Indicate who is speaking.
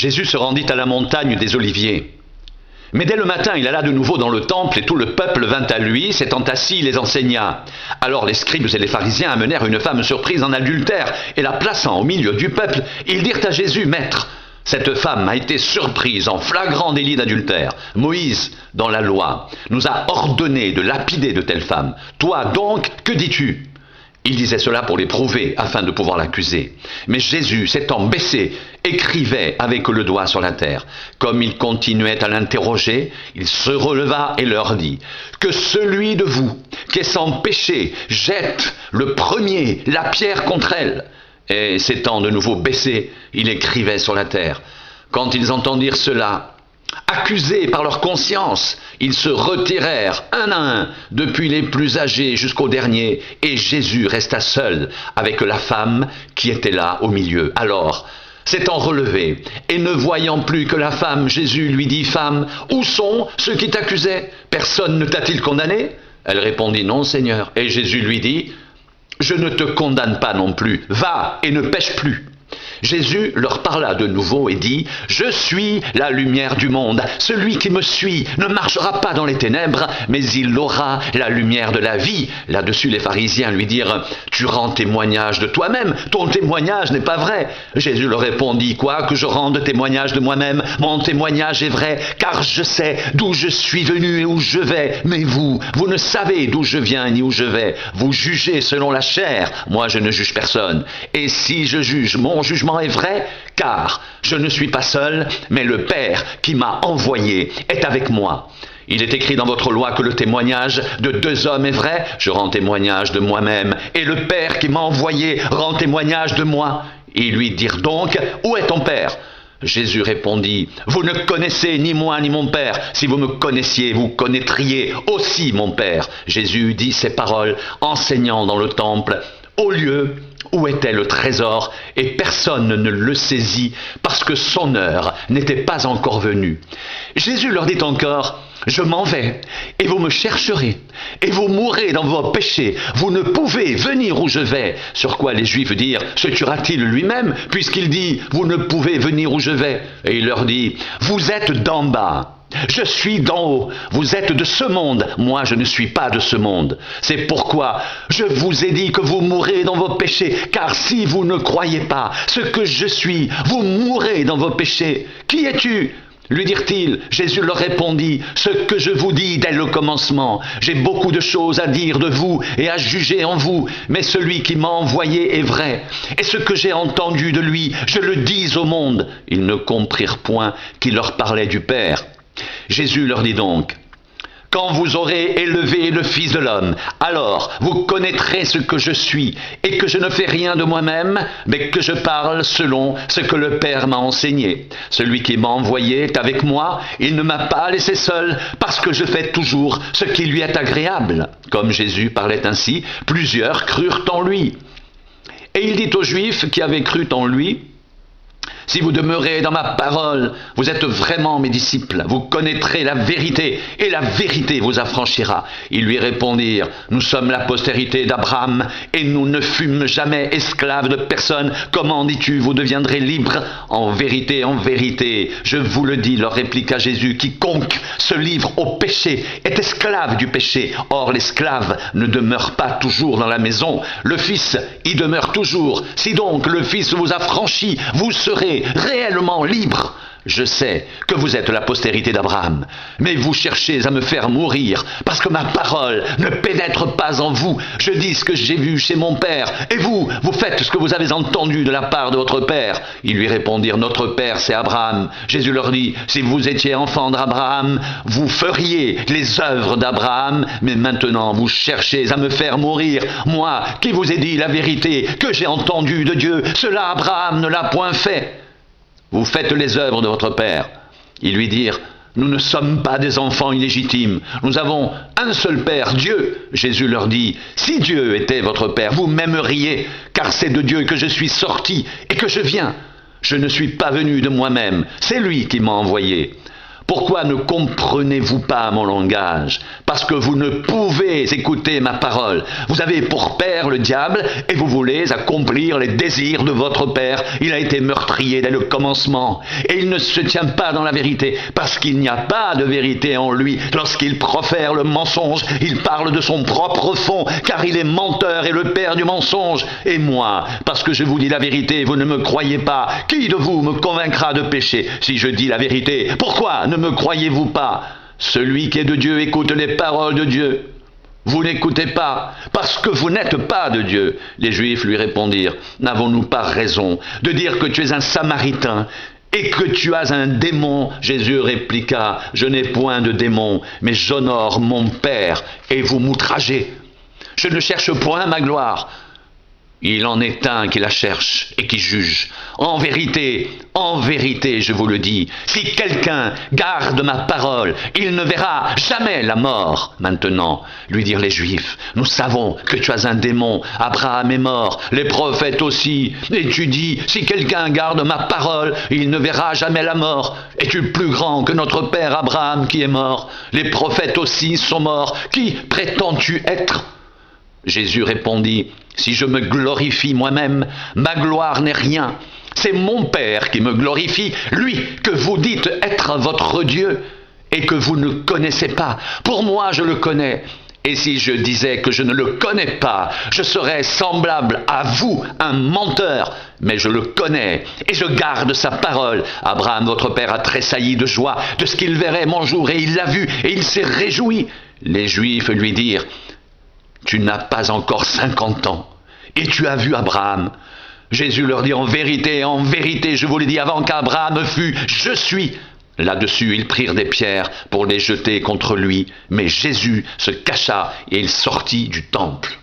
Speaker 1: Jésus se rendit à la montagne des Oliviers. Mais dès le matin, il alla de nouveau dans le temple, et tout le peuple vint à lui, s'étant assis, il les enseigna. Alors les scribes et les pharisiens amenèrent une femme surprise en adultère, et la plaçant au milieu du peuple, ils dirent à Jésus, « Maître, cette femme a été surprise en flagrant délit d'adultère. Moïse, dans la loi, nous a ordonné de lapider de telles femmes. Toi donc, que dis-tu » Il disait cela pour l'éprouver, afin de pouvoir l'accuser. Mais Jésus, s'étant baissé, écrivait avec le doigt sur la terre. Comme il continuait à l'interroger, il se releva et leur dit, « Que celui de vous qui est sans péché jette le premier la pierre contre elle. » Et s'étant de nouveau baissé, il écrivait sur la terre. Quand ils entendirent cela, accusés par leur conscience, ils se retirèrent un à un, depuis les plus âgés jusqu'au dernier, et Jésus resta seul avec la femme qui était là au milieu. Alors, s'étant relevé, et ne voyant plus que la femme, Jésus lui dit, « Femme, où sont ceux qui t'accusaient? Personne ne t'a-t-il condamné ?» Elle répondit, « Non, Seigneur. » Et Jésus lui dit, « Je ne te condamne pas non plus. Va et ne pêche plus. » Jésus leur parla de nouveau et dit, « Je suis la lumière du monde. Celui qui me suit ne marchera pas dans les ténèbres, mais il aura la lumière de la vie. » Là-dessus, les pharisiens lui dirent, « Tu rends témoignage de toi-même. Ton témoignage n'est pas vrai. » Jésus leur répondit, « Quoi que je rende témoignage de moi-même, mon témoignage est vrai, car je sais d'où je suis venu et où je vais. Mais vous ne savez d'où je viens ni où je vais. Vous jugez selon la chair. Moi, je ne juge personne. Et si je juge, mon jugement est vrai, car je ne suis pas seul, mais le Père qui m'a envoyé est avec moi. Il est écrit dans votre loi que le témoignage de deux hommes est vrai. Je rends témoignage de moi-même, et le Père qui m'a envoyé rend témoignage de moi. Ils lui dirent donc, où est ton Père ? Jésus répondit, vous ne connaissez ni moi ni mon Père. Si vous me connaissiez, vous connaîtriez aussi mon Père. Jésus dit ces paroles, enseignant dans le temple, au lieu où était le trésor, et personne ne le saisit, parce que son heure n'était pas encore venue. Jésus leur dit encore, je m'en vais, et vous me chercherez, et vous mourrez dans vos péchés. Vous ne pouvez venir où je vais. Sur quoi les Juifs dirent, se tuera-t-il lui-même, puisqu'il dit, vous ne pouvez venir où je vais? Et il leur dit, vous êtes d'en bas. Je suis d'en haut, vous êtes de ce monde, moi je ne suis pas de ce monde. C'est pourquoi je vous ai dit que vous mourrez dans vos péchés, car si vous ne croyez pas ce que je suis, vous mourrez dans vos péchés. Qui es-tu ? Lui dirent-ils. Jésus leur répondit, ce que je vous dis dès le commencement. J'ai beaucoup de choses à dire de vous et à juger en vous, mais celui qui m'a envoyé est vrai. Et ce que j'ai entendu de lui, je le dis au monde. Ils ne comprirent point qu'il leur parlait du Père. Jésus leur dit donc, quand vous aurez élevé le Fils de l'homme, alors vous connaîtrez ce que je suis, et que je ne fais rien de moi-même, mais que je parle selon ce que le Père m'a enseigné. Celui qui m'a envoyé est avec moi, il ne m'a pas laissé seul, parce que je fais toujours ce qui lui est agréable. Comme Jésus parlait ainsi, plusieurs crurent en lui. Et il dit aux Juifs qui avaient cru en lui, si vous demeurez dans ma parole, vous êtes vraiment mes disciples. Vous connaîtrez la vérité, et la vérité vous affranchira. Ils lui répondirent, nous sommes la postérité d'Abraham, et nous ne fûmes jamais esclaves de personne. Comment dis-tu, vous deviendrez libres? En vérité, je vous le dis, leur répliqua Jésus, quiconque se livre au péché est esclave du péché. Or, l'esclave ne demeure pas toujours dans la maison, le Fils y demeure toujours. Si donc le Fils vous affranchit, vous serez réellement libre. Je sais que vous êtes la postérité d'Abraham, mais vous cherchez à me faire mourir, parce que ma parole ne pénètre pas en vous. Je dis ce que j'ai vu chez mon Père, et vous faites ce que vous avez entendu de la part de votre Père. Ils lui répondirent, notre Père c'est Abraham. Jésus leur dit, si vous étiez enfants d'Abraham, vous feriez les œuvres d'Abraham, mais maintenant vous cherchez à me faire mourir. Moi, qui vous ai dit la vérité que j'ai entendue de Dieu, cela Abraham ne l'a point fait. Vous faites les œuvres de votre Père. Ils lui dirent, nous ne sommes pas des enfants illégitimes. Nous avons un seul Père, Dieu. Jésus leur dit, si Dieu était votre Père, vous m'aimeriez, car c'est de Dieu que je suis sorti et que je viens. Je ne suis pas venu de moi-même, c'est lui qui m'a envoyé. Pourquoi ne comprenez-vous pas mon langage? Parce que vous ne pouvez écouter ma parole. Vous avez pour père le diable et vous voulez accomplir les désirs de votre père. Il a été meurtrier dès le commencement et il ne se tient pas dans la vérité parce qu'il n'y a pas de vérité en lui. Lorsqu'il profère le mensonge, il parle de son propre fond car il est menteur et le père du mensonge. Et moi, parce que je vous dis la vérité, vous ne me croyez pas. Qui de vous me convaincra de péché si je dis la vérité? Pourquoi ne me croyez-vous pas? Celui qui est de Dieu écoute les paroles de Dieu. Vous n'écoutez pas, parce que vous n'êtes pas de Dieu. Les Juifs lui répondirent, n'avons-nous pas raison de dire que tu es un Samaritain et que tu as un démon? Jésus répliqua, je n'ai point de démon, mais j'honore mon Père et vous m'outragez. Je ne cherche point ma gloire. Il en est un qui la cherche et qui juge. En vérité, je vous le dis, si quelqu'un garde ma parole, il ne verra jamais la mort. Maintenant, lui dirent les Juifs, nous savons que tu as un démon. Abraham est mort, les prophètes aussi. Et tu dis, si quelqu'un garde ma parole, il ne verra jamais la mort. Es-tu plus grand que notre père Abraham qui est mort? Les prophètes aussi sont morts. Qui prétends-tu être? Jésus répondit, si je me glorifie moi-même, ma gloire n'est rien. C'est mon Père qui me glorifie, lui que vous dites être votre Dieu et que vous ne connaissez pas. Pour moi, je le connais. Et si je disais que je ne le connais pas, je serais semblable à vous, un menteur. Mais je le connais et je garde sa parole. Abraham, votre père, a tressailli de joie de ce qu'il verrait mon jour et il l'a vu et il s'est réjoui. Les Juifs lui dirent, tu n'as pas encore 50 ans, et tu as vu Abraham. Jésus leur dit, en vérité, je vous le dis, avant qu'Abraham fût, je suis. Là-dessus, ils prirent des pierres pour les jeter contre lui, mais Jésus se cacha et il sortit du temple.